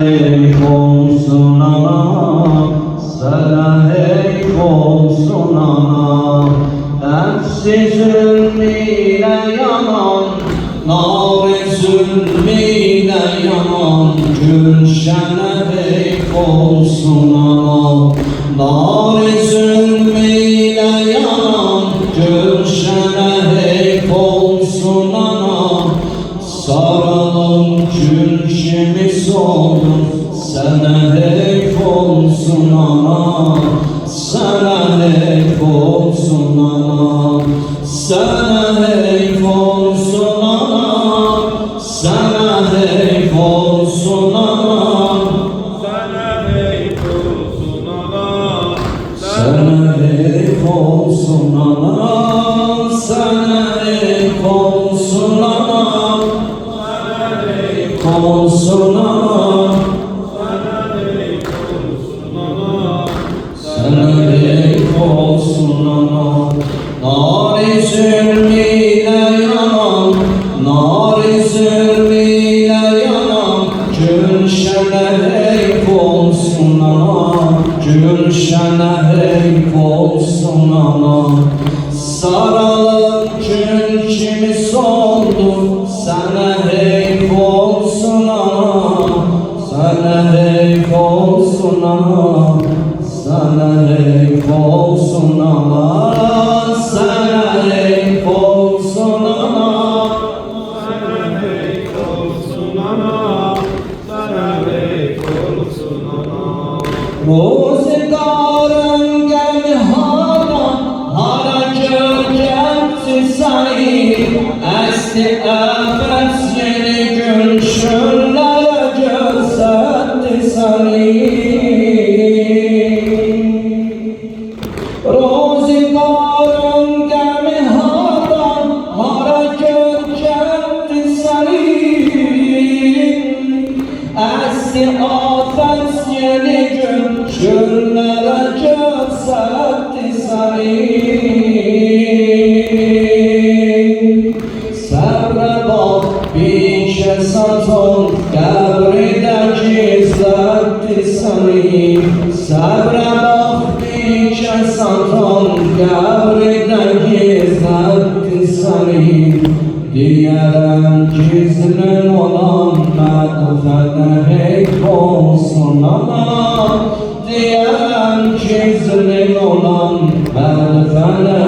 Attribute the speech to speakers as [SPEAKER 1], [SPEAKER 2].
[SPEAKER 1] Hey olsun ana, sana hey olsun ana. Hepsi zulmiyle yanan, nar zulmiyle yanan. Gülşene hey olsun ana, nar zulmiyle yanan. Gülşene hey olsun ana. Saralım gülşimiz olur, sana heyf olsun ana, sana heyf olsun ana, sana heyf olsun ana, sana heyf olsun ana,
[SPEAKER 2] Sana heyf olsun ana,
[SPEAKER 1] sana heyf olsun ana, sana heyf olsun ana. Olsun ana, sana heyf olsun ana. Nar-ı zulmiyle yanan, nar-ı zulmiyle yanan. Gülşene heyf olsun ana, gülşene heyf olsun ana. Sarılıp gülçimiz oldu, sana heyf olsun ana, sana heyf olsun ana, sana heyf olsun ana, sana heyf olsun ana,
[SPEAKER 2] sana heyf olsun ana, sana heyf olsun ana.
[SPEAKER 1] Rozegarın geldi hara gölgemsi seni, esti afet yeni gülşünlere gösterdi seni. Rozegarın geldi hara gölgemsi seni, esti afet yeni gülşünlere gösterdi seni. Sabre bak bir saton kabride gizletti seni. Sabre bak bir saton kabride gizletti seni. Diyelim gizlin olan mağfene heyf olsun ana. Diyelim gizlin olan mağfene